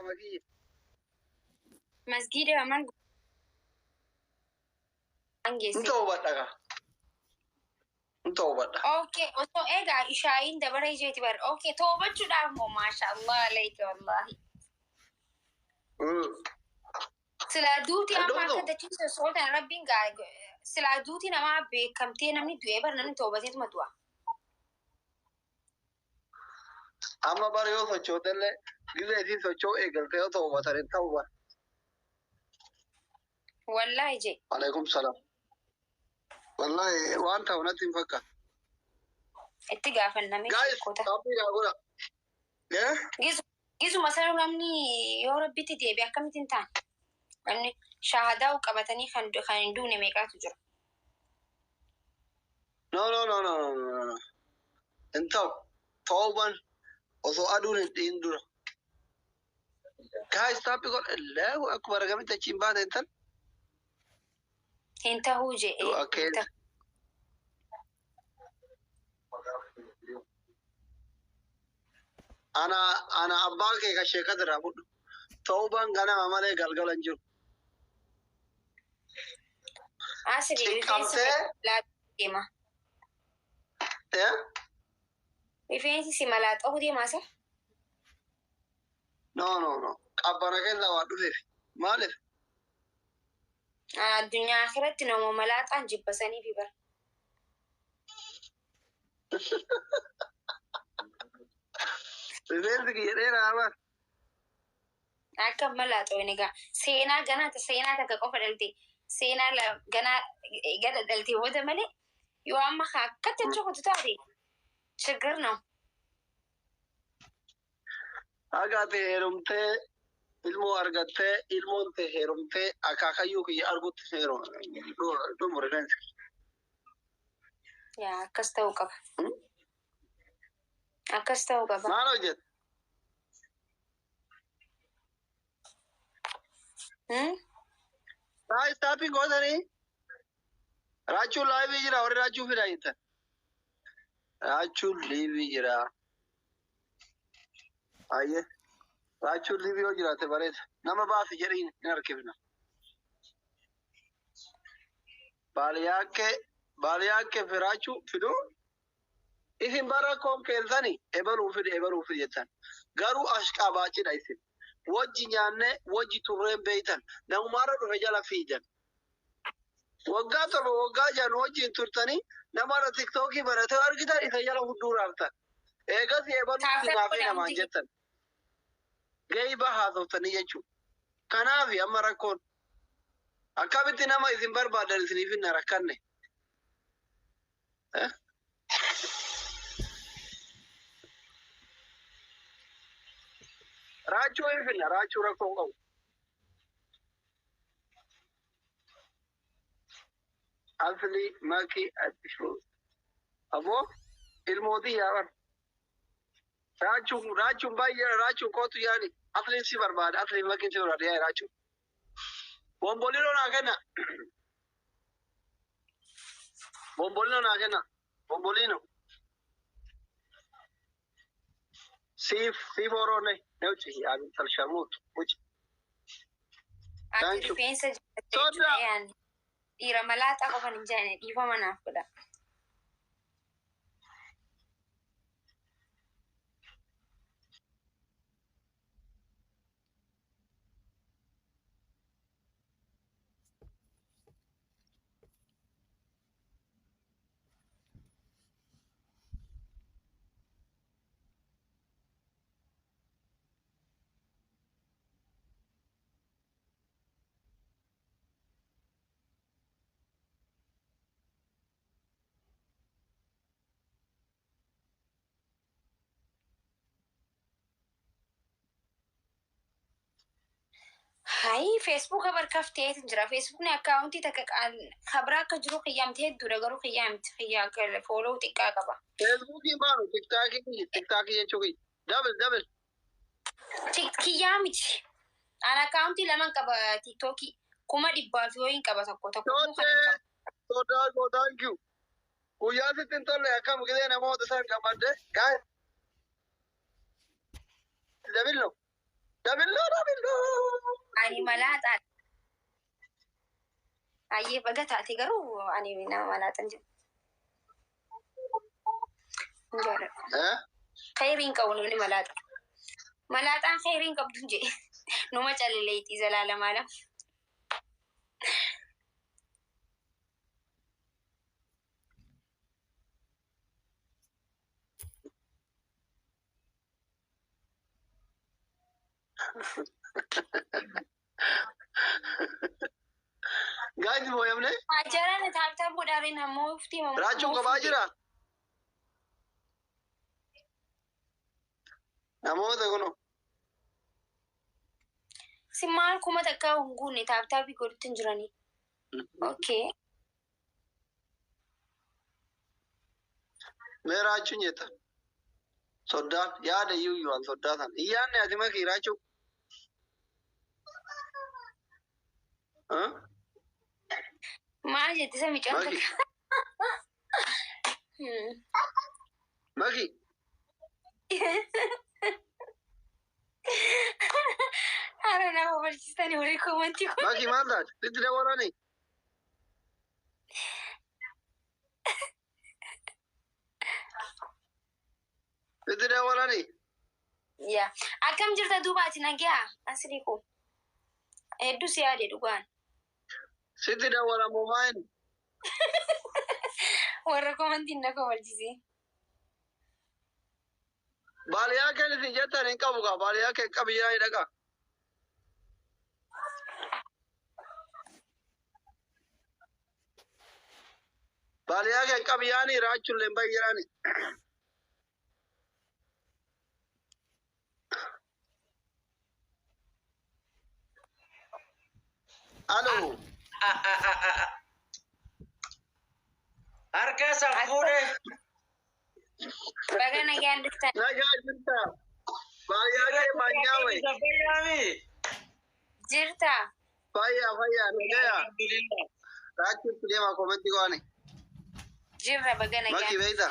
مكي مسجد أمان أنجز توبة أوكي وتو إيجا إشاين دبر جيت بر أوكي توبة شو دامو ما شاء الله عليك والله سلا دوتي أما كده تيجي سولت أنا ربين قاعد سلا دوتي نما بكمتين أمني دويبر نن توبة زيت مدوا أما بريو سوتشو تلي جزء دي سوتشو إيجل تيو توبة ترين توبة والله يجي عليكم السلام والله وأنت ونتي مفكر اتجاه فنامي guys tapi ya gula ya gizu مثلا نمني يا ربي تدي بيحكم تنتان أني شهادة وكبتني خندوني ميكات جرا no انت توبان وسو أدون الدين guys tapi kok الله أكبر kami tercimbat enten انت هو جي okay أنا أباك كشيء كذا رابط توبان أنا عمله قلقل أنجو أسري لا ديما ya ريفينسي سمالات أو ديما صح no أبانا كذا وادو مالف الدنيا آخرت نوم ملات أنجب بسني في بر ريفينسي كيرين أبا أكمل ملات وينيجا سينا جنا تسينا تكقف دلتي سينا لا جنا جد دلتي وده ملي يو أما خا كتجو تتاري شجرنا agate herumte ilmo argate ilmonte herumte akakayu ki argut herum do morens يا كستوقف أكستوقف mano jet sai tapi godani rachu live jira or rachu firaita rachu live jira aye rachu live jira te baret nama baas jerin narkibna baliyake firachu fido isin barakom kenzani ebalu fi jetan garu ashqa baachi daisin wajji nyaanne wajji turreen beeytan namumara dhufe jala fiijan waggaa torba waggaa jan wajjiin turtanii namara tiktookii barate argitan isa jala hudduu raaftan eegas ebalu finaafi namaan jettan geeyiba haasoftanii jechuu kanaafi amma rakkoon akkamitti nama isin barbaadan isiniif hin rakkanne raachuu hin finna raachuu rakkoon qabu asli maki atishu abo ilmooti yaaban raachuu baay'ee raachuu kootu yaani aslin si barbaada aslin makin si barbaada yaa raachuu bombolino naa kenna bombolino siif oroone neuchi yaabin talshamut uchi أكيد ريفينسي يعني إيرا ملات أكو فنجاني ديفا ما نافقدا هاي فيسبوك أبر كفتي تنجرا فيسبوك نا أكاونتي تك خبرك كجرو قيامتي دورة جرو قيامت خيا كل فولو تكا كبا فيسبوكي مانو تيك يجوكي دبل قيامتي أنا أكاونتي لمن كبا تيك توكي كوما ديبا فيوين كبا تكو so thank you guyyaa sittin tolle akkam gidee namoota san gammadde gaa'e dabillo أني ملاطة أيه بقت أتيجرو أني من ملاطة نجد نجرب خيرين كوني ملاطة ملاطة خيرين كبدون جي نوما جالي ليتي زلالة مالا Guys, mo yamne? Ajaran tap budarin hamu ufti mau. Rachu kabajira. Namo dagono. Simal kuma takka ungune tap ikut tunjurani. Okay. मैं राजू नहीं था सोडा याद है यू युवान सोडा था यार ने आदमी की राजू हाँ मार जेते से मिचन मगी अरे ना वो बच्ची हो रही कोमंती को मगी मार दाट इतने बोला नहीं इतने बोला नहीं या akam jirta duba ati nagya asri ko eddu siade dugan इतने बोला mobile warra komanti na ko waljizi Ballia के लिए जाता नहीं कब होगा बालिया के कब ये आएगा बालिया के कब यानी राजू लेंबा यानी Halo. Harga sampure. baga nagya ndikta Naga jirta. Baaya ke manyawe. jirta Faya nagaya. Alhamdulillah. Rachu tulema komenti ko ani. jirra baga Maki nagya beida.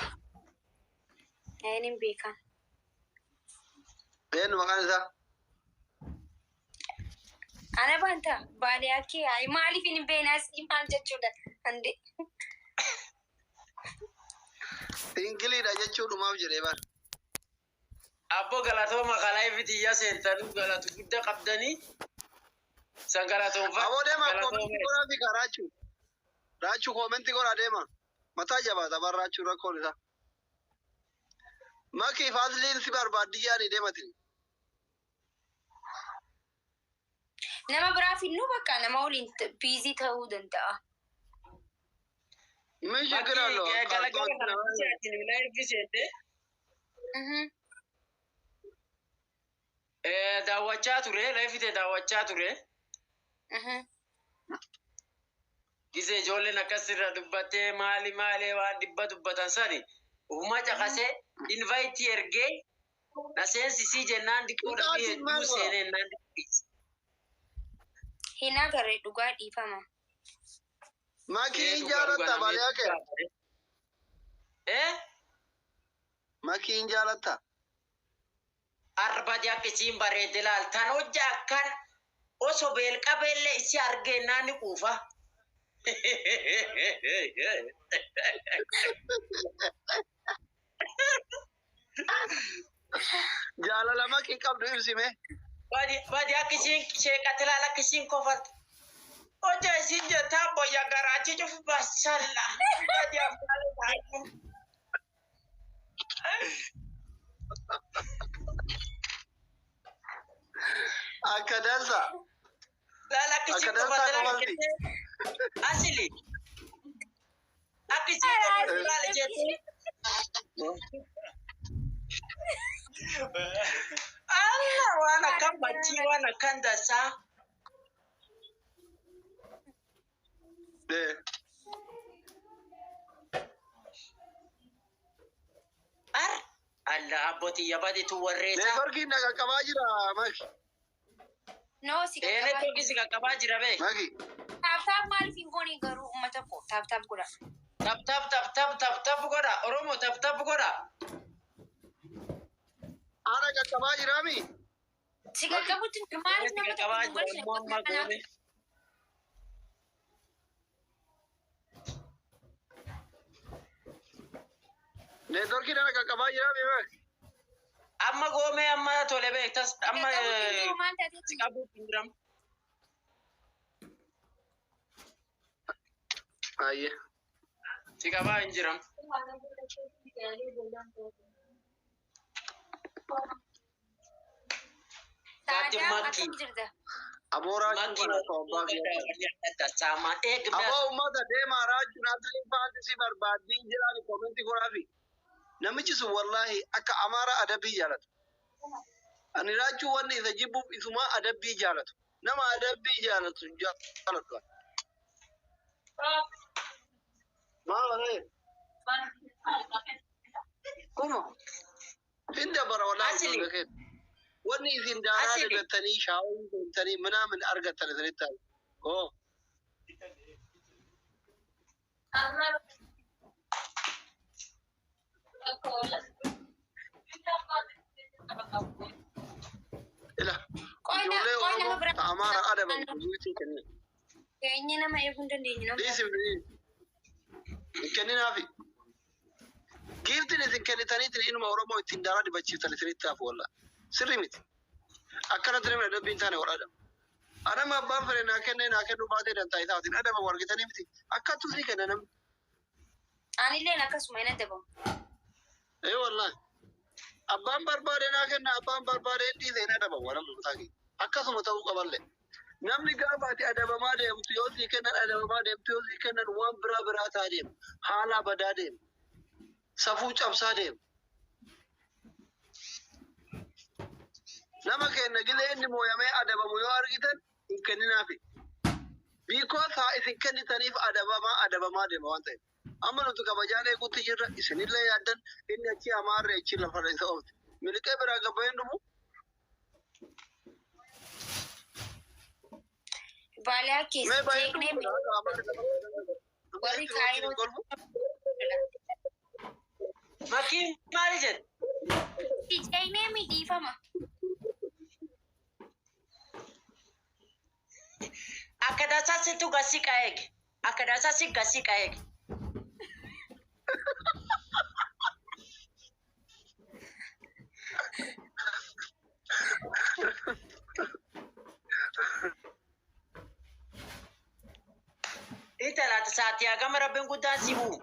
ayinin beka Ben makan sa. ana banta bale ake ay mali fini benas iman jechuda ande Ingili da jechu duma jire ba. Abbo galatoo maqalaa fitiyya seentanu galatu guddaa qabdanii san galatoonfa. Abo dema komenti ko rafi ka rachu. Rachu komenti ko dema. Mata jaba da bar rachu rakko ni sa. Maki fazlin si barbadiya ni dema tin. nama birafi nu baka nama ulin busy ta'uu danda'a Mishi kira lo. Galagala kana bisaatiin wilaayee biseete daawwachaa ture laifite daawwachaa ture gisee ijoolleen akkasirra dubbattee maali waan dhibba dubbatan sani ufuma caqasee invaayitii ergee na seensisii jennaan dhiqoodhafi hedduu seenennaan dhiqqiis. hina gare dhugaa dhiifama Maki injalata baaliya ke. Maki injalata. Arbadi akkasiin bareede laaltaan hojja akkan osoo beelqabeellee isi argeennaan ni quufa. Jaalala maki qabdu ibsime. Badi akkasiin sheeqate laala akkasiin kofaltu. Hojja isin jettaa boyya garaachi cufu basalla. Badi afaalee taa'u. Akadansa. Laala akkasiin kofaltu laala asili. Akkasiin kofaltu laala jettee. Allah waan akkan bachii waan akkan dasaa. Allah abbootii yabaditu warreessa. Networkiin naga qabaa jira maki. no si Networkii si qaqqabaa jira bee. Maki. taaf maaliif hin goone garuu ummata ko taaf godha Tap godha. Oromoo tap godha. Ana qaqqabaa jira mi. Siga kabutin maaliif nama tokko hin golchine Amma goone. Networkii dana qaqqabaa jira beekaa. Amma goome amma tole beektas amma si qabuutti hin jiram. Ayyee. Si qabaa hin jiram. Taadaa akkam jirta? Abooraa Makkii sama eegme. Aboo uummata deemaa raajuun asli faanti si barbaaddiin jiraan koomenti godhaafi. Namichi sun wallaahi akka amaara adabbii jaalatu. Ani raajuu wanni isa jibbuuf isuma adabbii jaalatu. Nama adabbii jaalatu jaalatu. Maal ta'e? Kuma. Hinda bara wallaahi. Wanni isin daaraa dibatanii shaawii deemtanii minaamin argattan isinitti taa'u. Oo. Ila. Ijoollee Oromoo ta'amaara adaban guutuu kennin. Keenyi nama eeguu hin dandeenye nama. Dhiisif kenninaafi. Giiftiin isin kennitaniitiin inuma Oromoo ittiin daaraa dibachiiftan isinitti taafu wallaahi. Sirri miti. Akkanatti namni adabbiin taane wal adaba. Adama abbaan fedhe naa kennee naa kennuu baatee dantaa isaatiin adaba wargitanii miti. Akkattuu sii kenna namni. Anilleen akkasuma hin adabamu. Wallaahi. Abbaan barbaade naa kenna abbaan barbaade dhiise hin adabamu namni mutaaki. Akkasuma ta'uu qaballee. Namni gaafa ati adabamaa deemtu yoo sii kennan adabamaa deemtu yoo sii kennan waan biraa ta'a deemu. Haala badaa deemu. Safuu cabsaa deemu. Nama kenna gilee inni mooyamee adabamu yoo argitan hin kenninaafi. Because haa isin kennitaniif adabamaa deema waan ta'eef. Amma nuti kabajaan eeguutti jirra isinillee yaaddan inni achi amaarre achi lafarra isa oofte. Miliqee biraa gabbayeen dhumu. Baaliyaa keessa jeeqnee warri kaayiroo Makkii maali jedhe? jeeqnee miidhiifama. Akka daasaa situ gasii qaeege. Akka daasaa si gasii qaeege. Ita laata sa'aatii hagam rabbiin guddaan si uumu.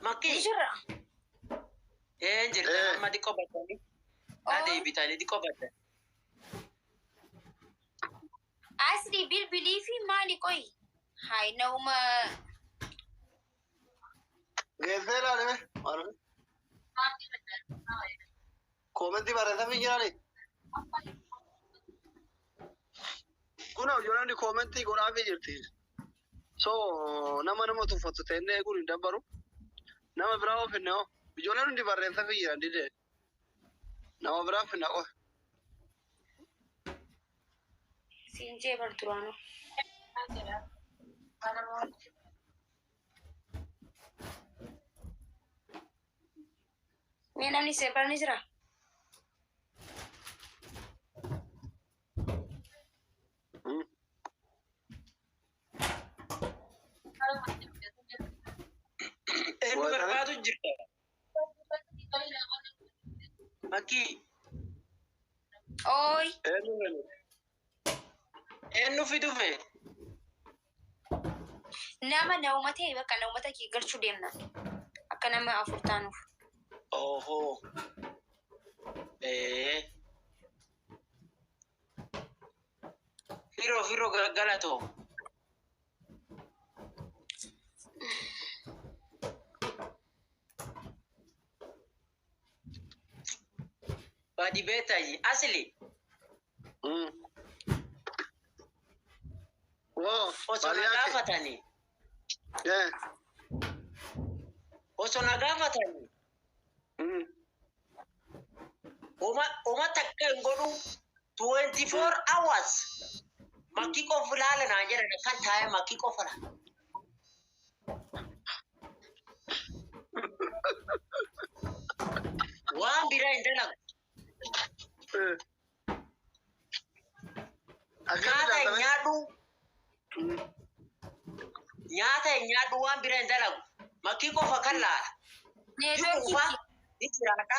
Makkii. Jira. Jirta amma xiqqoo battanii. Adii bitanii xiqqoo battanii. Asli bilbilii fi maali qoyi? Hayi nauma. Geessee ilaalime. Maalumee? Koomentii barreeffamii jiraani. Kun ijoolleen koomentii godhaafii jirti. So nama tuffatu ta'ee eeguun hin dabbaru. Nama biraa ofinne hoo. Ijoolleen hundi barreeffamii jiran didee. Nama biraa finna qofa. Siinjee barturaano. Mee namni seeqaa ni jira? Eenyu barbaadu jirta? Makkii. Ooyi. Eenyu fiduufe? Nama ta'e bakka naumata kee galchuu deemna. Akka nama afur taanuuf. Oho. Firoo galatoo. Badi beetayi asli. Osoo na gaafatanii. Osoo na gaafatanii. Uma takka hin godhu 24 hours. Makkii qofa ilaala naa jedhan kan taa'e makkii qofa la. waan biraa hin dalagu. Nyaata hin nyaadhu. Nyaata hin nyaadhu waan biraa hin dalagu. Makkii qofa kan laala. Yuufa ni jiraata.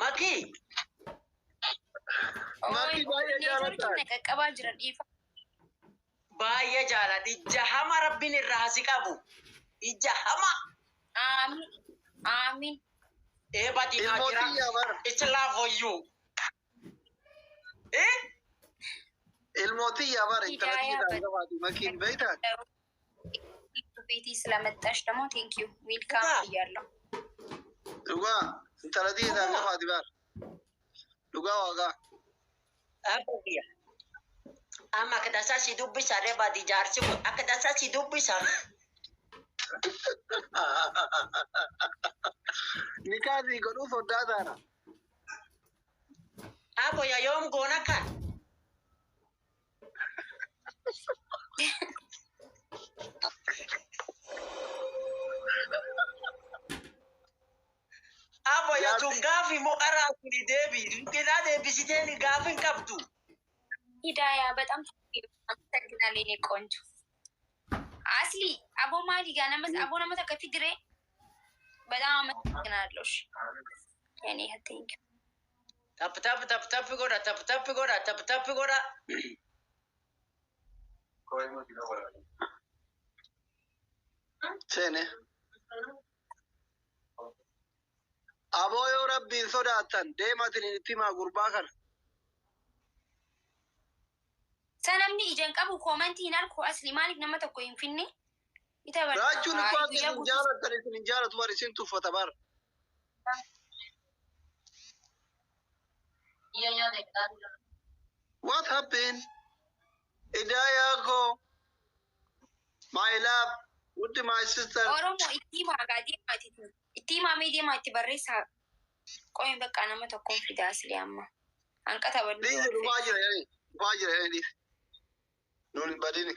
Makkii. Makkii baay'ee jaalladha. Baay'ee jaalladha. Ija hama rabbiin irraa hasi qabu. Ija hama. Aamin. Bati Akira, it's love for you. Ilmooti yaabara intalatti gaafatu makiin beektaa? ቤቲ ስለመጣሽ ደግሞ ቴንኪዩ ዌልካም ብያለሁ። Dhugaa intalatti gaafatu baar. Dhugaa waaqa. Abbiya. Amma akka tasaa si dubbisa reeba di jaarsi kun akka tasaa si dubbisa. Nikaasi godhuu sodaataadha. Abo ya yoom goona kan. Abo ya tun gaafi moo qaraa kuni deebi. Qinaa deebisitee ni gaafi hin qabdu. ሂዳያ በጣም አመሰግናለሁ የኔ ቆንጆ። አስሊ አቦ ማሊ ጋር አቦ ነመ ተከፊ ድሬ በጣም አመሰግናለሁ የኔ ቴንክ Tap goda. Seene. Aboo yoo rabbiin sodaattan deematin itti himaa gurbaa kana. ሰነምኒ ኢጀን ቀቡ ኮመንት ይናል ኮ አስሊ ማሊክ ነመ ተኮ ይንፊኒ ይተበል Raachuun itti hin jaalattan isin hin jaalatu bar isin tuffata bar. What happened? Idaya ko. My love. With my sister. ኦሮሞ ኢቲማ ጋዲ ማቲት ኢቲማ ሜዲ ማቲ በሬሳ ቆይ በቃ ነመ ተኮ ፊዳ አስሊ አማ አንቀታ ወድ Dice Rufaa jira. Nuni badini.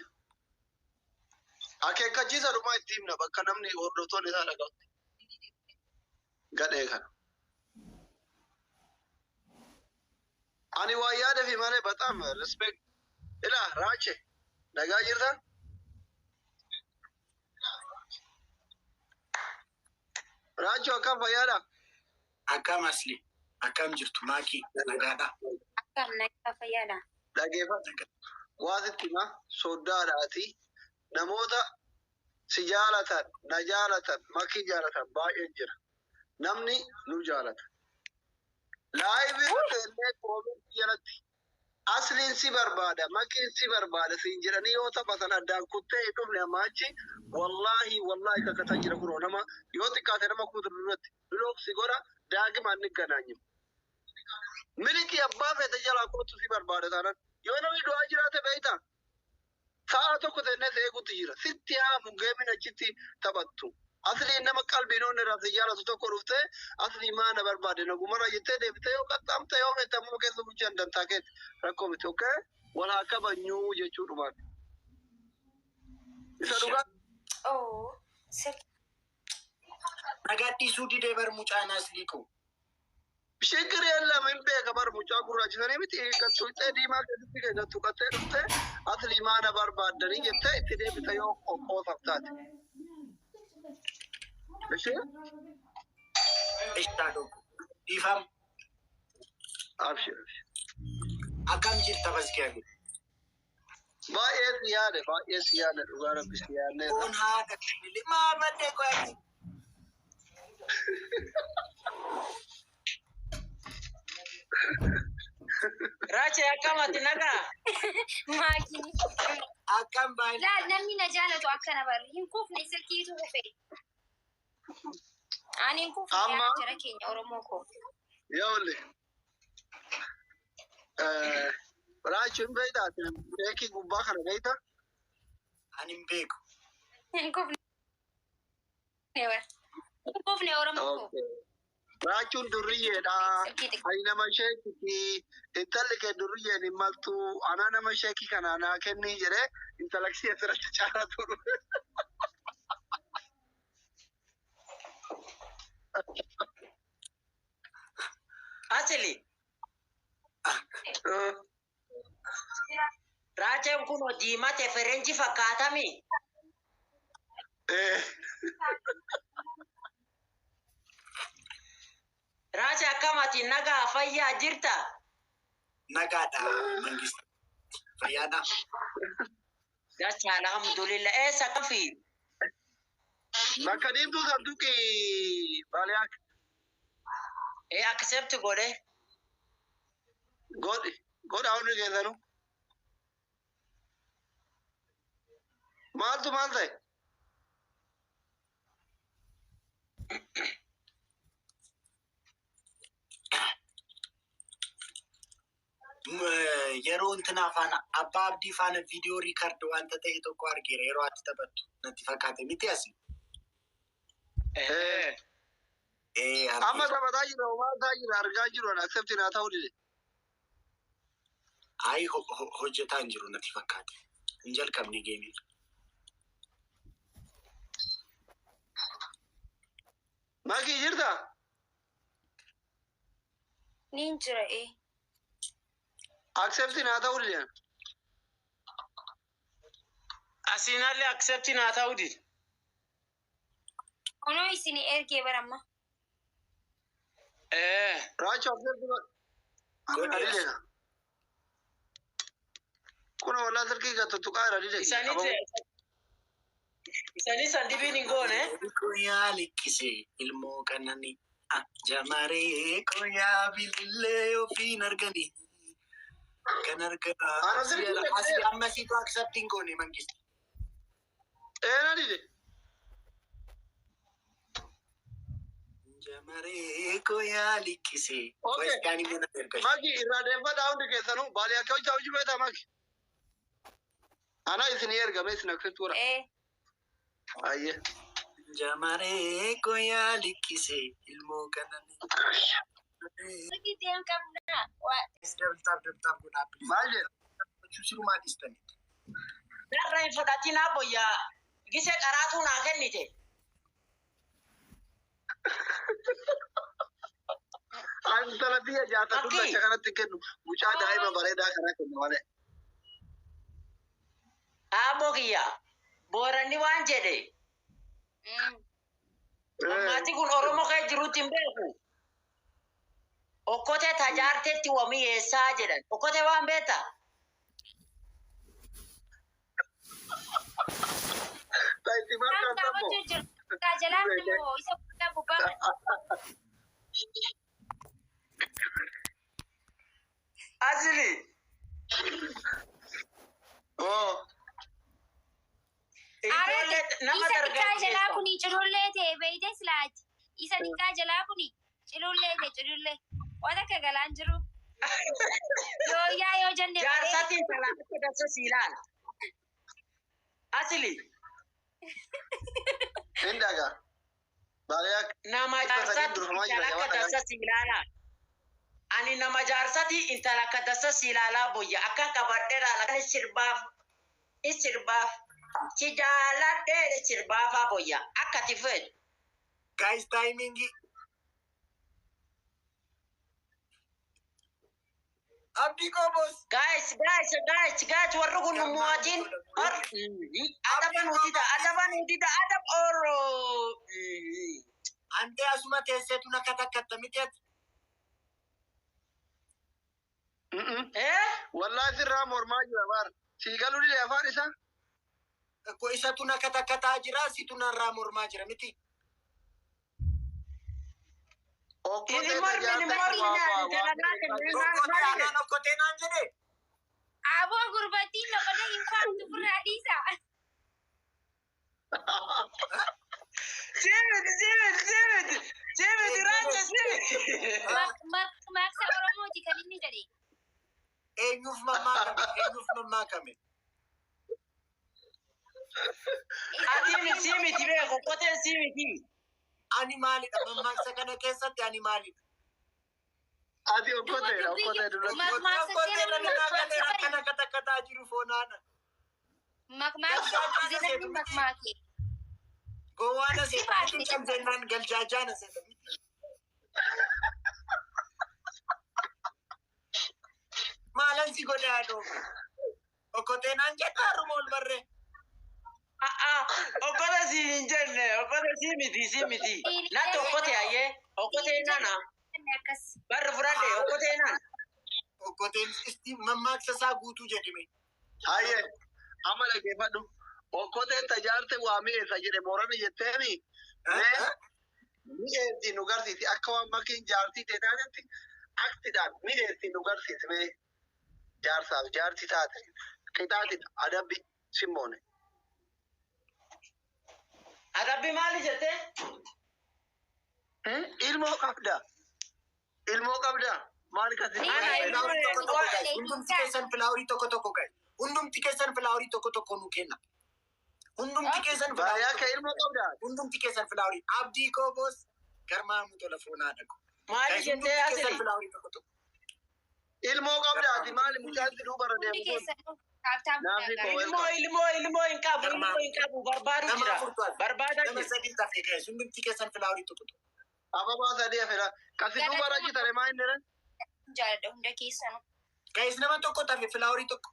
Akeekkachiisa dhumaa itti himna bakka namni hordoftoonni isaa dhaga'utti. Gadhee kana. Ani waa yaada fi malee bataam respect. Ila raache dhagaa jirtan. Raacho akkam fayyaadha. Akkam asli akkam jirtu maakii nagaadha. akkam nagaa fayyaadha. Dhageeffadha. Waasitti hima soddaadhaati. Namoota si jaalatan, na jaalatan, makii jaalatan baay'een jira. Namni nu jaalata. Laayivii illee koomentii jalatti asliin si barbaada, makiin si barbaada siin jedhanii yoo taphatan addaan kuttee hin dhufne amma achi wallaahi kakkataa jira kunoo nama yoo xiqqaate nama kuutu duratti bilooksi godha daa'ima inni ganaanyi. Miliki abbaa feete jalaa kootu si barbaada taanaan yoo namni du'aa jiraate beektaa sa'a tokko ta'ee seeguutu jira. Sitti haamu geemin achitti taphattu. Asliin nama qalbiin onni irraa si jaalatu tokko dhuftee aslii maana barbaade nagumana jettee deebitee yoo qaxxaamte yoo meettamuu keessa bulchan dantaa keetti rakkoo miti okkee wal haa kabanyuu jechuudhumaan. Isa dhugaa. Nagadhiisuu didee bar mucaan aslii koo. Shikir የለም እምቤ ከበር ሙጫ ጉራችሰን ምት ከቱጤ ዲማ ከትት ከቱ ከተ ዱፍተ አስሊ ማነ ባርባደኒ ጀተ እትዴ ብተዮ ቆቆ ሰፍታት እሺ Ishtaadho. Dhiifam አብሽር akkam jirta baskiyaafi. baay'ee siyaane dhugaa rabbi siyaane Kun haadha limaa maddee qoyati. Raache akkamatti nagaa. maakini Akkam baay'ee. laal namni na jaalatu akkana barri hin kufne silkiitu kufe ani hin kufne Amma? yaa jara keenya oromoo koo Yawle. Raachuun beektaa beekii gubbaa kana beektaa? Ani hin beeku. hin kufne oromoo koo Raachuun durriyyeedha. Ani nama sheekiti. Intalli kee durriyyeen hin maltu. Anaa nama sheekii kana naa kennii jedhee intalaksii asirratti caalaa turu. Asli. Raajeen kun diimate ferenji fakkaatami. Raaje akkamati nagaa fayyaa jirta? Nagaadha Mangista. Fayyaadha. Dacha alhamdulillah. Eessa kafi? Bakka deemtuu sanduuqi baaliyaak. Accept godhe. Godha hundi keessanuu. Maaltu maal ta'e? Yeroo intina afaan abbaa abdii faana viidiyoo riikard wanta ta'e tokko argeera yeroo ati taphattu natti fakkaate miti asi. Amma taphataa jira maal ta'aa jira argaa jiru accept naa ta'uu dide. Ayi hojjetaa hin jiru natti fakkaate. Hin jalqabne geemii. Makii jirta? Niin jira Accept naa ta'uu dide. Asinallee accept naa ta'uu dide. Kunoo isin ergee baramma. Raacho accept godhe. Kuna wala sarki ga tutuka radile. Isani sandibiin hin goone. Koyaa likkise ilmoo kanani. Jamaree koyaa bilillee ofiin argani. Kan argana. Asii ammasiitu accept hin goone Mangista. Nadide. Jamaree koyaa likkise. Koyaani mana erga. Maki irraa deeffadhaa hundi keessanuu baaliyaa akka hojii beektaa Maki. Ana isin ergame isin accept godha. Ayye. Jamaree koyaa likkise ilmoo kanani. Lagi deem qabna. Dabtaaf godhaa. Maal jedhu? Sirumaa dhistanii. Darra hin fudhatinaa boyyaa. Gisee qaraatuu naa kennite. Antara biyya jaata dullacha kanatti kennu mucaa daa'ima bareedaa kana kennu malee. Aaboo kiyya booranni waan jedhe. Ammaati kun Oromoo kee jirutti hin beeku. Okkotee tajaarteetti wami eessaa jedhan. Okkotee waan beektaa? Ta'itti markaan tammo. Tajaajilaa immoo isa guddaa gubbaa. Asli. Isa dhiqaa jalaa kuni culullee ta'e beeyte silaati. Isa dhiqaa jalaa kuni culullee ta'e culullee. Waan akka galaan jiru. Yoo jenne. Jaarsatiin talaata dasa siilaala. Asli. Indaga. Baaliyaa. Nama jaarsati intala dasa siilaala. Ani nama jaarsati intala dasa siilaala boyya akka qabadheera lakan sirbaaf. Chijaaladhee sirbaafa boyya akka tifeed. Guys timing. Abdi Kobos. Guys warra kun muwaatiin. Adaban hudida adab oro. Ante asuma teesseetu nakatakkata miteet. Wallahi sirraa mormaa jira baar. Siigaluu dide afaan isaa. Ko isatu nakatakkata jira situ narraa mormaa jira miti. Okkotee naan jedhe. Aboo gurbattiin loqoda hin faamtu furraa dhiisaa. Jimmy, racha Maksa Oromooti kan inni jedhe. Eenyuuf mammaa kame. Adini simiti beeku qoteen simiti. Ani maalidha mammaaksa kana keessatti ani maalidha. Ati okkoteedha akkana katakkataa jiru foonaana. Makmaakii makmaakii. Gowwaana seetan jennaan galjaajaan seetan. Maalan si godaadho. Okkoteen an jedhaa rumool barree. Okote si injenne, okote si miti. Natti okote ayye, okote nana. Akkas. Barra fudhadhe, okote nana. Okkoteen isti mammaaksa isaa guutuu jedhime. Hayyee amma dhaggeeffadhu. Okkoteen tajaajilte waa mi'eessa jedhe Boorana jetteeni. Mi'eessi nu garsiisi akka waan makkiin jaartii teetaanetti aktiidhaan mi'eessi nu garsiisi mee jaarsaaf jaarti taate qixaaxidha adabbi simmoone. Adabbi maali jette? Ilmoo qabda. Ilmoo qabda. Maali kasi? Hundumti keessan filaaworii tokko gahe. Hundumti keessan filaaworii tokko nu kenna. Hundumti keessan Baay'aa kee ilmoo qabda. Hundumti keessan filaaworii. Abdii koobos garmaamu tola foonaa dhaqu. Maali jettee asiri? Filaaworii tokko. Ilmoo qabda ati maali mucaatti duubarra deemu? Ilmoo hin qabu barbaadu jira. Barbaadaa Nama jira. sadii tafee gahe. Hundumti keessan filaaworii tokko. Ababaa sadii hafeera. Kasi duubarra jitare maa inni jiran? Jaaladha hunda keessanuu. Gahis nama tokko tafe filaaworii tokko.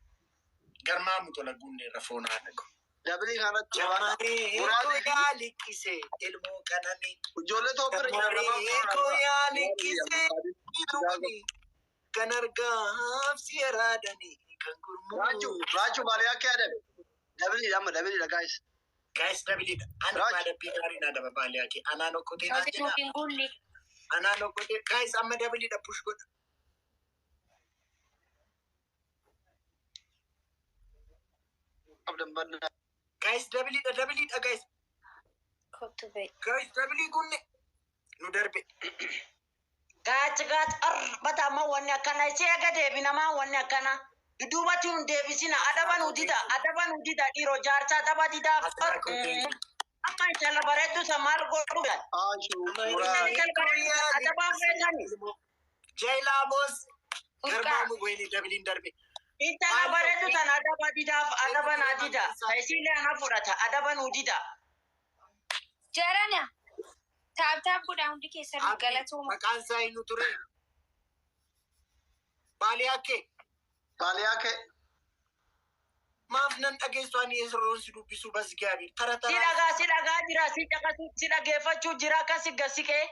Garmaamu tola gunneerra foonaa dhaqu. Dabali kanatti Jamaree yaa liqisee ilmoo qananii. ijoollee Itoophiyaa Jamaree yaa liqisee hidhuuni. Kan argaaf si araadanii kan gurmuu. Raachuu baala akka yaadame. Dabiliidha guys. Gahis dabiliidha. Ani Raaj. maadabbii gaarii naa daba baalee ake. Anaan okkotee naan Wanti jedha. nuti hin guunne. Anaan okkotee. Gahis amma dabiliidha push godha. Gahis dabiliidha gahis. Kottu bahe. Gahis dabilii kunne. Nu darbe. Gaach arbata amma wanni akkana ishee aga deebi namaa wanni akkana. Dudduubatti hun deebisina adaban udida dhiiroo jaarsaa adaba didaa. Amma intala bareeddu sa maal godhuudhaan. Adabaa feetani. Jailaa boos. Garmaamu goyini dabiliin darbe. Intala bareeddu san adaba didaaf adaban adida. Isiilee ana fudhata adaban udida. Jarana. Taap godhaa hundi keessanuu galatooma. Maqaan isaa eenyu ture? Baalee akkee. Maaf nan dhageessu ani eesroon si dubbisu bas gaabii. Tara Si dhagaa jira, si dhageeffachuu jira akkasi gasiqee.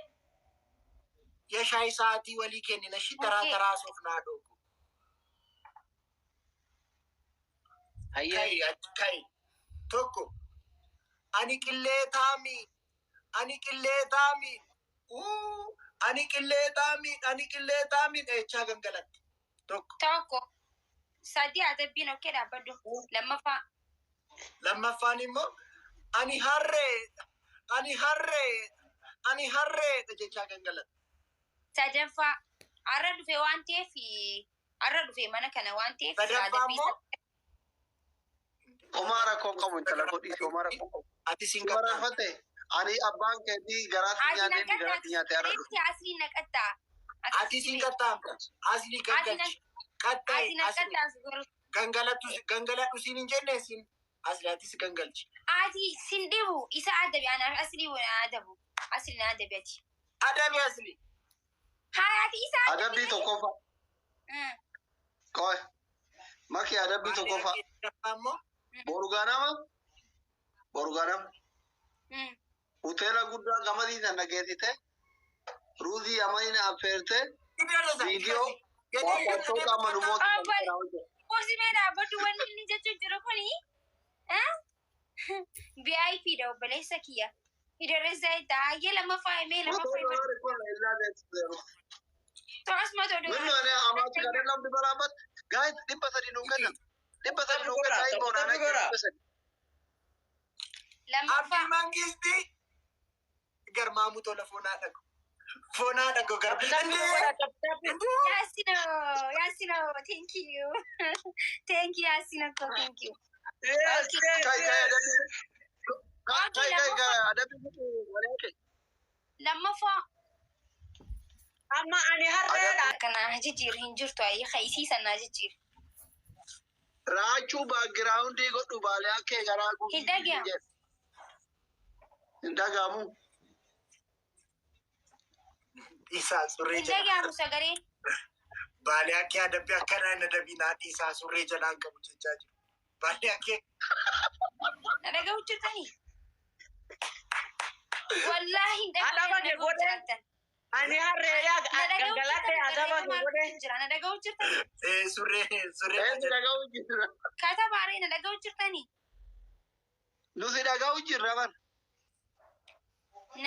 Yashaa isaatii walii kennina shi taraa soofnaa dhoogu. Hayyee. Kai. Tokko. Ani qillee taami. Ani qillee taami. Dheechaa gangalatti. Tokko. Tokko. Sadii adabbiin okkee dhaabbadhu. Lammaffaa. Lammaffaan immoo ani harreedha jechaa gangalatti. Sadaffaa. Har'a dhufe waan ta'eef har'a dhufe mana kana waan ta'eef. Sadaffaa immoo Omaara koo qabu intala godhiisi omaara koo qabu. ati siin Omaara qabda. fate ani abbaan keetii garaatti nyaatee har'a dhufe. Asli naqattaa. Ati siin qabdaa. Asli gangalchi. Qaxxee Asli naqattaa asguru. gangaladhu siin hin jenne siin asli atis gangalchi. Ati sin dhibu isa adabi anaaf asli wani adabu. Asli na adabi ati. Adabi asli. Haa ati isa Adabbii tokkoffaa. Qoy. Maki adabbii tokkoffaa. Ammoo Boru ganama. Hoteela guddaa gamadii sana geessite. Ruuzii amanina affeerte. Viidiyoo waaqeffattoota amanumoota. Kosimee dhaabbadhu wanni inni jechuun jiru kuni. VIP dha obboleessa kiyya. Hidarreessa itti hayyee lammaffaa himee To'asuma tolu. Minno ani amaati gadee lamdi baraabat. Gaayit 300 nuu kenna. 300 nuu kenna immoo naannoo 300. Lammaffaa. Abdii Mangisti garmaamu tola foonaa dhaqu. Foonaa dhaqu garbi. Yasino, thank you. Thank you, Yasino, thank you. Kai adabbii waliin. Lammaffaa. Amma ani harreedha. Kana jijjiir hin jirtu ayyee qayisiisan naa jijjiir. Raachuu baagiraawundii godhu baalee akka garaa guutuu. Hin dhagahamu. Hin dhagahamu. Isaa surree Hin dhagahamu sagaleen. Baali akka adabbii akkana hin adabiin haadhi isaa surree jalaan qabu jechaa jiru. Baali akka Na dhaga'u jirtanii? Wallaahi hin Adaba dhaga'u kee godhe. jirtan. Ani harreeyaa Na dhaga'u gangalate adaba kee godhe. jira. Na dhaga'u jirtanii? surree Eenyu dhaga'u jirra? Katabaaree na dhaga'u jirtanii? Nuti dhaga'u jirra bar.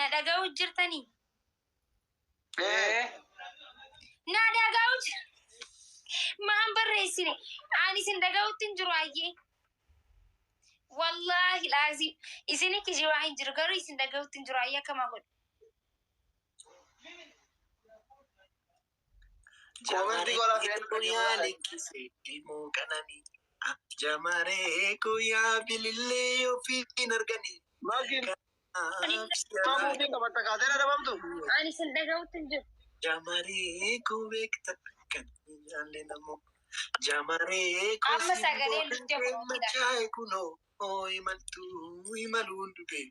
Na dhaga'u jirtanii? Na dhaga'u maan barreessine ani isin dhaga'utti hin jiru ayyee. Wallaahi laazim isini kijibaa hin jiru garuu isin dhaga'utti hin jiru ayyee akkama godhe. Koomenti godhaa fi hedduu yaa likkisee ilmoo qananii. Jamaree guyyaa bilillee ofii hin arganii. Maatiin maamuutiin qabatta kaatee adabamtu. Ani isin dhaga'utti hin jiru. Jamaree beekta kan jaalle namoo. Jamaree Amma sagalee nutti machaa'e kunoo imaluun dhufee.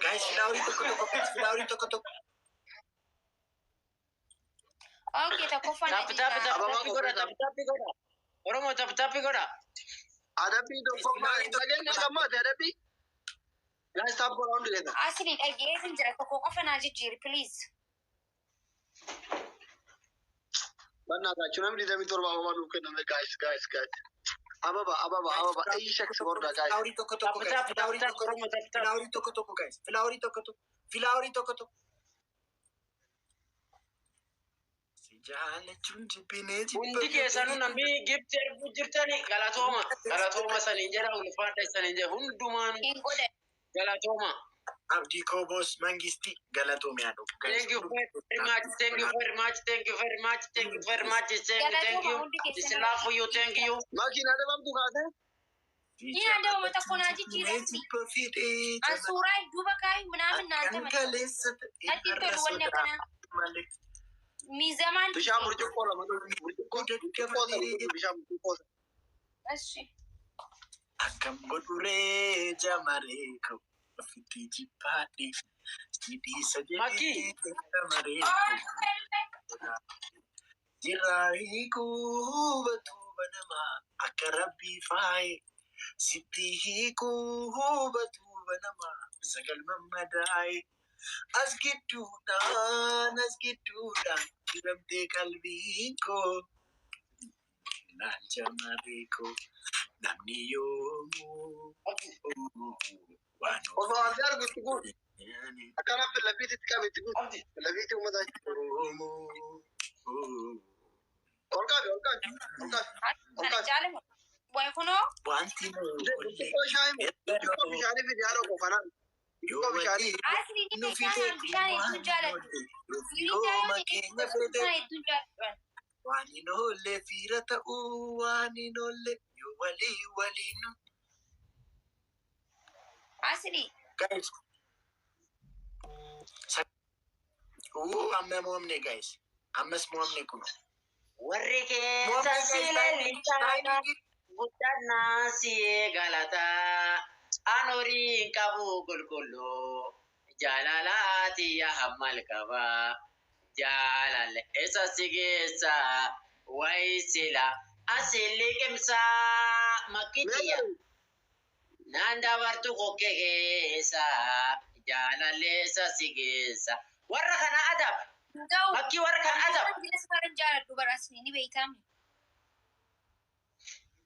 Guys, filaaworii tokko tokko. Okay, tokkoffaan Tapi godha. Oromoo tapi godha. Adabbii tokkoffaa dhageenya gammaate adabbii. Guys, stop godhaa hundi keessa. asli dhageessin jira tokko qofa naa jijjiiri please. Bannaa gaachuu namni 27 ababa nuuf kenname guys. Ababa. Ayyi shakki godhaa guys. Filaaworii tokko tokko guys. Filaaworii tokko tokko. Jaalachuun jibbinee Hundi keessanuu namni gibti ergu jirtani galatooma saniin jedha ulfaadha saniin jedha hundumaan Hin godhe. galatooma. Abdii Koobos Mangistii galatoome yaa dhufu. Thank you very much. This love for you. Thank you. Maatiin adabamtu kaatee. Ni adabama tokko naa jijjiirratti. An suuraa duuba kaayu minaamin naanta malee. Ati tolu wanni akkanaa. Miizamaan. Bishaan burcuqqoo lama burcuqqoo bishaan burcuqqoo. Ashi. Akkam godhuree jamaree koo ofitti jibbaadhe sidhiisa jedhee jamaree koo jirraa hiikuu batuuba namaa akka rabbii faaye sitti hiikuu batuuba namaa sagal mammadaaye as gidduudhaan diramtee qalbiin koo naan jamaree koo. Namni yoomuu waan Osoo ati argu itti guutu. Akkanaaf lafiitti itti qabe itti guutu. Lafiitti uummataa itti ol qaabi. Jaalama. Wayi kunoo. wanti Burcuqqoo bishaanii fi diyaanoo koo kanaan. Burcuqqoo bishaanii. Asli ni bishaan hedduu jaalladhu. yooma keenya fedhe Bishaan hedduu jaalladhu. waan hin oolle fiira ta'uu waan hin oolle yoo waliin Asli. guys. Amma moomne guys. Ammas moomne kun. Warri keessa sileellichaa guddannaa si galataa anorii qabu qulqulluu jaalalaati hammal qaba jaalale isa si geessa waysila asili qimsa makkitiya naan dabartu kokkee keessa jaalale isa si geessa warra kana adab bakki warra kana adab. Bilas baran jaalladhu barasni ni beektamni.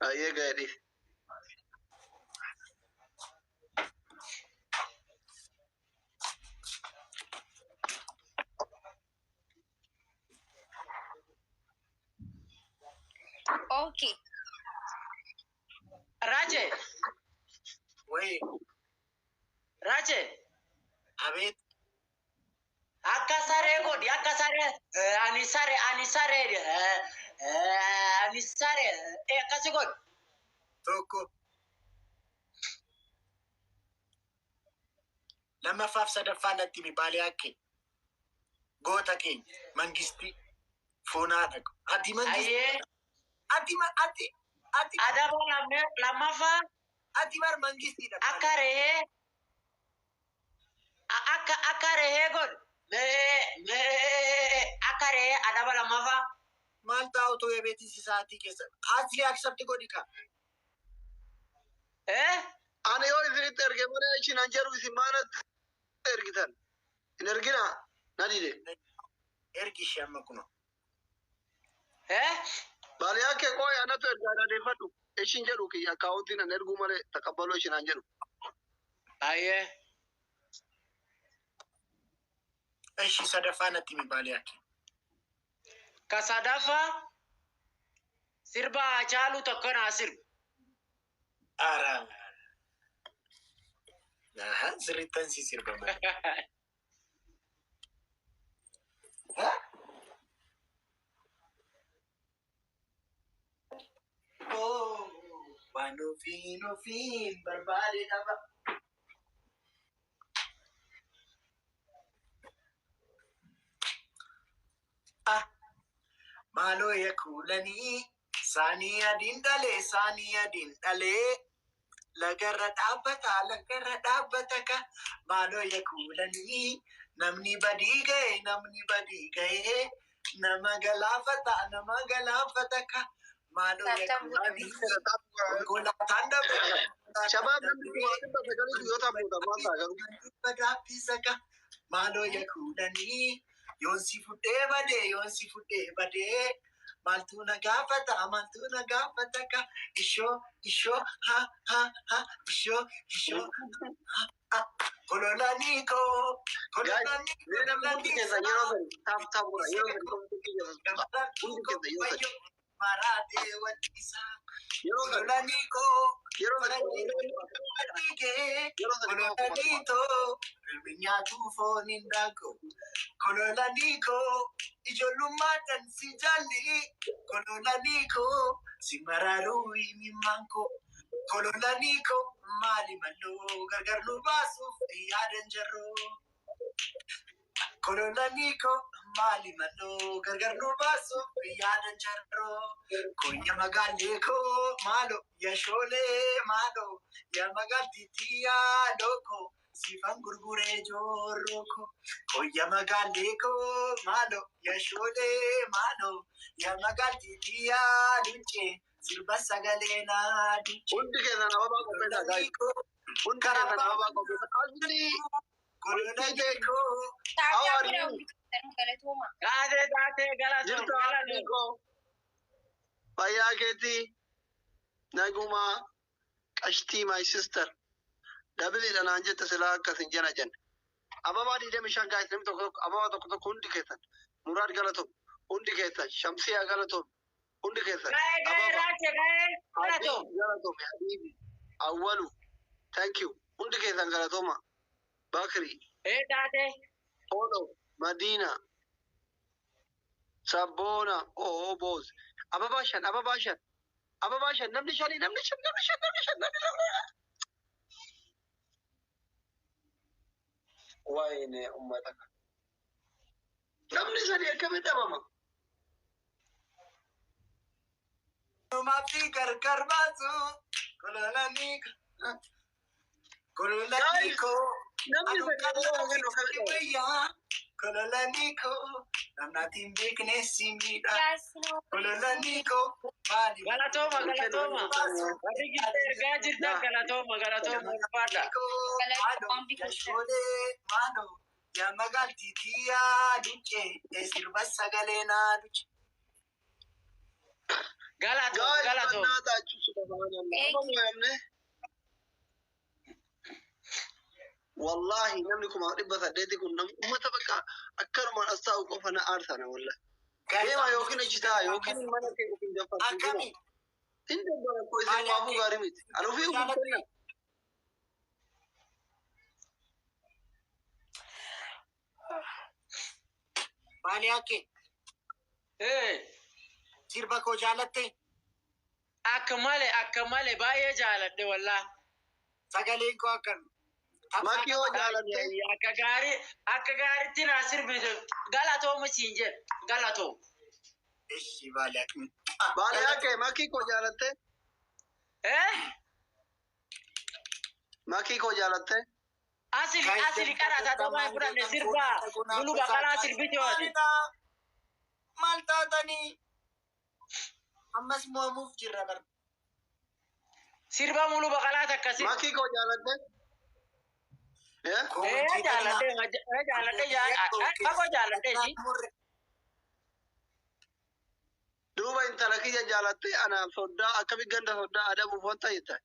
Ayyee gaadhi. Okay. Raje, Wait, Raje, Abid, akka saree godhi, akka saree, ani saree, akkasi godhi. tokko. Lammaffaa fi sadaffaa natti himi baalee hakke. Goota keenya mangistii foonaa dhaqu. Ati mangistii. Ayyee, Ati adaba lammaffaa bar mangistii dhaqu. akka rehee godhi. akare adaba lamafa Malta auto ebeti sisati kesa. Asli accept godika. Ani yoo isin erge malee isin anjeru isin maana ergitan. In ergina nadide. Ergi shamma kuno. Bali yake koy anatu ergana defadu. Ishin jedhu ki account na ergu male takabbalo isin anjeru. Aye. Eshi sadafana timi bali yake. Kasadafa sirba chalu tokkana sirb. Ara. Nah, siritan si sirba mali. Oh, Manufin, berbalik apa? Malo ya kulani, saniya dindale, lagarra dhabbata ka, malo ya kulani, namni badigae, nama galafata ka, malo ya kulani, gola tanda Shabab namni kuwaatin basakali guyyoota fuuta maanta garuu. badhaafisa ka, malo ya kulani, yoonsi fudhee badee, maltu na gaafata ka, ishoo, ha, ishoo, ha, kololaniko, marate watisa, kololaniko, kololanito, minyatu fonindako, kololaniko, ijolumatan si jali, kololaniko, si mararui mimanko, kololaniko, mali malo, gargar lubasu, yadan jaro. Kololaniko, mali malo, gargar lubasu, yadan jaro. Konya magaleko, malo, yashole, malo, yamagaltitia, loko, sifan gurgure joroko. Konya magaleko, malo, yashole, malo, yamagaltitia, duche, sirba sagalena, duche. Hundi keessa nama baaqo fedha gaa'e. Hundi keessa nama baaqo fedha. Asli Kololaniko, Taate galatoom. jirta Niko. Fayyaa keetii naguma qashtii my sister. Dabiliidha naan jette silaa akkasin jena jenne. Ababaa 25 gaa'e namni tokko ababaa tokko hundi keessan. Muraad galatoom. Hundi keessan. Shamsiyaa galatoom. Hundi keessan. Gaa'e raache galatoom. Galatoom habibi. Awwalu. Thank you. Hundi keessan galatooma. Bakri. Taate. Polo. Madina. Sabona. Oh, boss. Ababaa shan. Namni shan. Wayne ummata kana. Namni shan akkamitti dhabama? mafi gargar basu, kololaniko, Namni kololaniko, namnatin bekne simida, kololaniko, mali Galatooma. Warri gidduu ergaa jirtan galatooma. Ulfaadha. yashole, mano, yamagalti tiya, duche, esirba sagalena, duche. Galatoom. Wallahi namni kuma dhibba saddeeti kun ummata bakka akkanumaan as taa'u qofa na aarsana wallahi. Deema yookiin achitaa yookiin mana kee ofiin jaffartu. Akkami? Hin dabbara koo isin waafuu gaarii miti. Ani ofii ofii kenna. Maali ake? Sirba koo jaalatte? Akka malee baay'ee jaaladhe wallaa. Sagaleen koo akkam? Makki yoo jaalatte. Akka gaariitti naa sirbite galatoomu siin jedhe galatoom. Eshi baali akkami? Baali ake makki koo jaalatte. Makki koo jaalatte. Asili karata dama fudhanne sirba mulu baqalaa sirbiti hooti. Maal taatanii ammas moomuuf jirra bar. Sirba mulu baqalaa takkasi. Makii koo jaaladde? Jaaladde. Duuba intala kiyya jaalatte anaan soddaa akkami ganda soddaa adabuuf wanta jetta.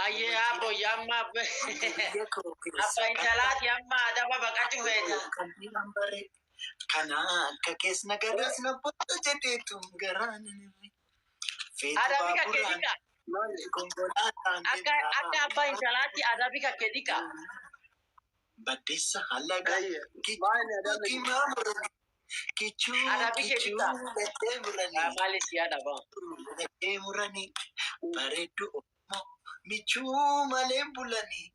Ayyee abbo yamma abba intalaati amma adaba baqachuu feeta. Kana akka keessna garas na booda jedheetu garaan Adabi ka kedika. Akka abba intalaati adabi ka kedika. Baddeessa halaga kichuu gattee muranii bareeddu Oromoo michuu malee bulanii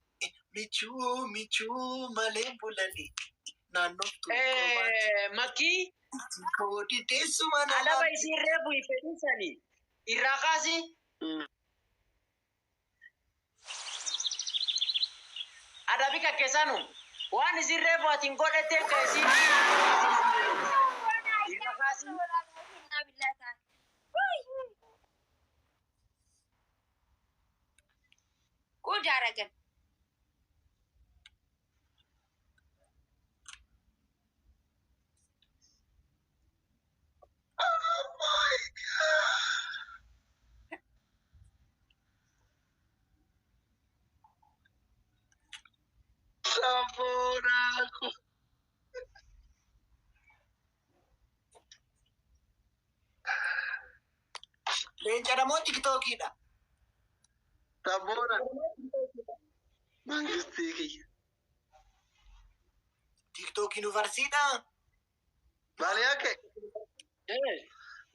michuu malee bulanii naannoo Makii koodi teessuma adaba isin reefu ifedhiisanii irraa kaasi. Adabi ka keessanu waan isin reefu atiin godhateen ka isin irraa kaasi. Good arrogant. Sabonaako. leencadha moo tiktookiidha? Sabona. Mangistii kiyya. Tiktookiin yuunivarsiidha? Maali yake?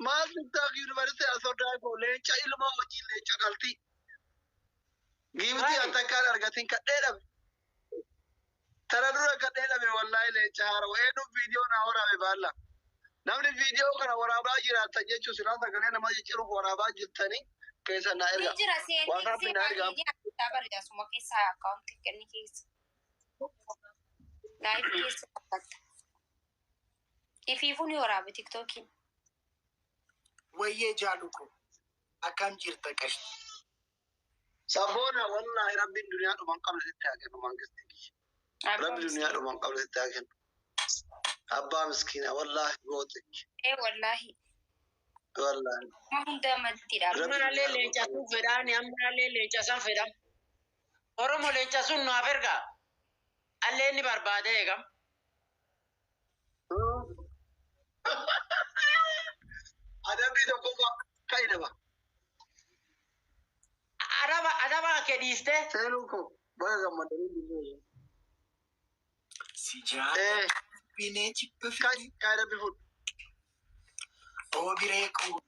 Maal tiktook yuunivarsiitii asoddaa koo leenca ilma hojii leenca dhalti. Giiftii antakkaan argatiin kadhee dhabe. Tara dura kadhee dhabe wallaahi leenca haara wa'eedhuuf viidiyoo naa waraabee baalla. Namni viidiyoo kana waraabaa jiraatan jechuun silaa sagalee nama jijjiiruuf waraabaa jirtanii keessa naa erga. Jira seenii barjaasuma keessaa akkaawuntii kenni keessa. Laayif keessa fakkaata. Ifiifuu ni waraabe tiktookiin. Wayyee jaaluko akkam jirta qashi? Sabona wallaahi rabbiin duniyaa dhumaan qabne sitti haa kennu mangistii kiyya. Rabbi duniyaa dhumaan qabne sitti haa kennu. Abbaa miskiina wallaahi goote. Wallaahi. Wallaahi. Hunda maddidha. Ammallee leencasuu fedhaani ammallee leencasan fedham. Oromo leencasuun nuuf ergaa. Allee inni barbaade eegam. Adabbii tokko ka'i daba. Adaba kedhiiste. Seenuu koo baga gammadanii biyyee. Si jaalladha. Bineensi Ka'i adabbii fuudhu. Oobiree koo.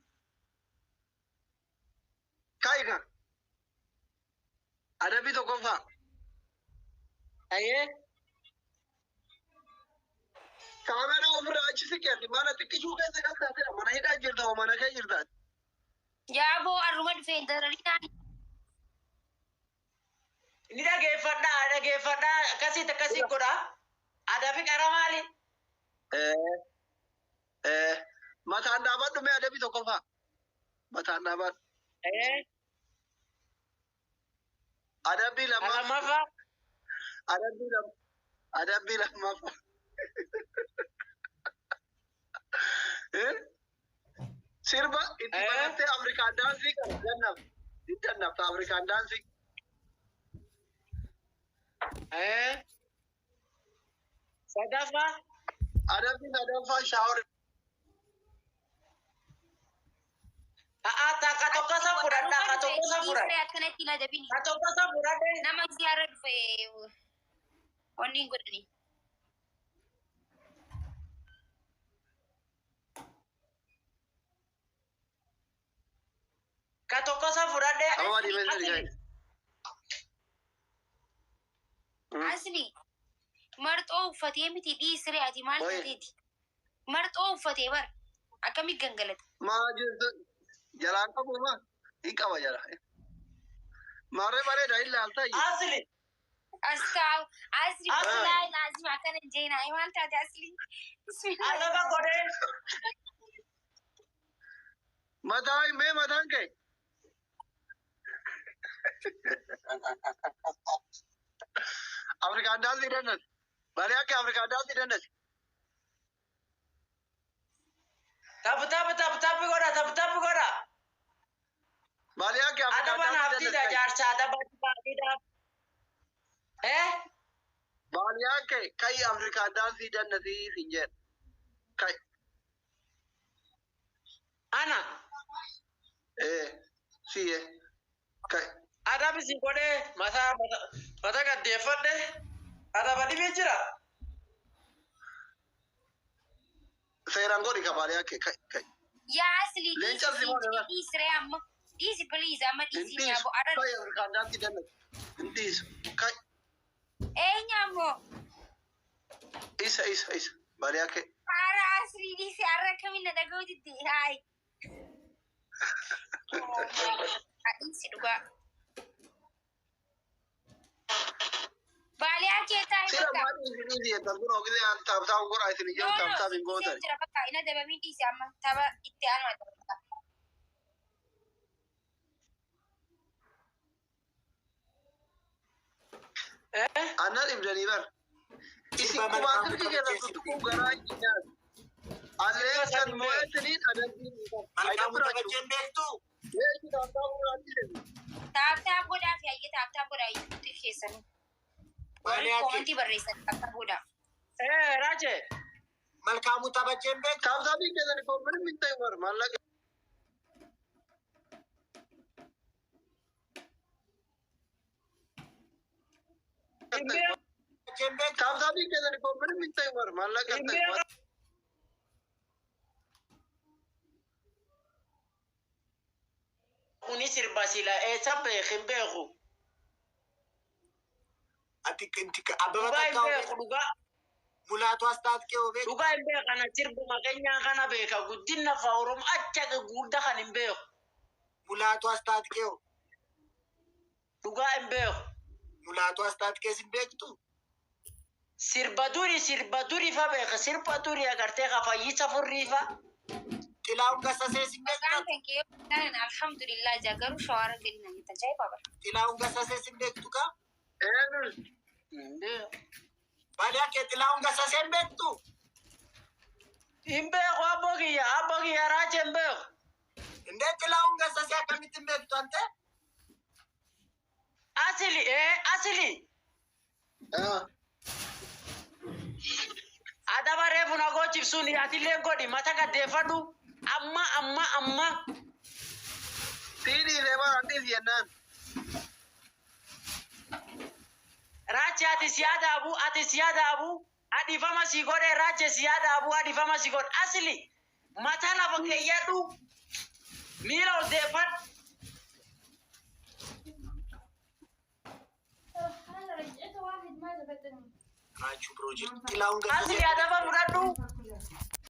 Ka'i kan. Adabbii tokkoffaa. Ayyee. Kaamera ofirraa achi siqeeti mana xiqqishuu keessa galtaatedha mana hidhaa jirta moo mana kee jirtaati. Yaaboo arruma dhufee dararinaan. Ni dhageeffadhaa akkasii godha. Adabi qara maali? Mataan dhaabadhu mee adabbii tokkoffaa. Mataan dhaabadhu. Adabbii lammaffaa. Lammaffaa. Adabbii lammaffaa. Sirba itti barattee Afrikaan daansii kana gannaaf. Diddannafta Afrikaan daansii. Sadaffaa. Adabbii sadaffaa shaawor. Ka tokkosa fudhadhaa ka tokkosa fudhadhaa. Akkanatti na dabini. Ka tokkosa fudhadhee. Nama ziyaara dhufee wanni hin godhani. Ka tokkosa fudhadhee. Amma diimessa dhiyaate. Asli marxoo uffatee miti dhiisiree ati maal tateeti? Marxoo uffatee bar akkamii gangalata? Maa jirtu jalaan qabu maa hin qaba jala. Maarree bareeda ilaalta. Asli. أستاو أسري والله لازم أكون جينا إيمان تاج أصلي بسم الله Ada ba kore? Madai मैं मदान के अफ्रीका डाल दी रनत बालिया के अफ्रीका डाल दी रनत Tap gora. Ballia के Ada Africa ba डाल nafti दी da रनत jarsa ada ba da. Ballia के कई अफ्रीका डाल दी रनत ही सिंजर कई Ana. सी है कई Ada bisi kore mata ka defade. Ada ba di bijira. सेरंगोरी का बालिया के कई कई يا أصلي لينشا زمان أنا إسري أما إيزي بليز أما إيزي इंतीस يا أبو أرد कई अफ्रीका डाल दी रनत इंतीस कई إيه نعمو इस बालिया के أرى أصلي دي سأرى كمينة دقود دي هاي إيزي دقا بالي أكيد تاي سيرا بكا ما دي دي تقول أوكي أنت تابتا وقول عايز نيجي تابتا بينقول تاني سيجرا بكا إنا دبا مين إيزي أما تابا إتيان ما دبا أنا إبراهيم بر إسي كواسر كي جانا تطلع غراي إنجاز ألين كان مواتنين أنا Malkamu tabajen bektu. ليش تابتا وقول عايز تاب تاب بودا في أي تاب تاب بودا يكتب خيسن Baliya ke. كومنتي بريسن تاب تاب بودا Raje. Malkamu tabajen bektu. تابتا भी क्या जाने को मेरे मिलता है मर मान लगे Tabajen bektu. تابتا भी क्या जाने को मेरे मिलता है मर मान लगे Kuni sirba sila sabe khimbehu. Ati kinti ka ababa Duga takau. imbehu duga. Mulatu astat ke obe. Duga imbehu kana sirbu makanya kana beka guddinna faurum acha ga gudda kan imbehu. Mulatu astat ke o. Duga imbehu. Mulatu astat ke sin bektu. Sirba duri fa beka sirba duri agarte ka fayisa furrifa. Tilaun gasa se sin bektu. كان كيو كان الحمد لله جاكرو شوارع قلنا أنت جاي بابا Tilaun gasa se sin bektu ka. إيه Baliya ke tilaun gasa se bektu. Imbehu abogiya raje imbehu. Inde tilaun gasa se akamitin bektu ante. Asili. Ada bare funa go chipsuni atile godi mata ka defadu. Amma. تيدي لما عندي زينان Rache ati siada abu. Adi fama sigode rache siada abu adi fama sigode. Asili. Mata la bakayadu. Mira o defat. Raju project. Tilaun gasa Asili se. ada ba muradu.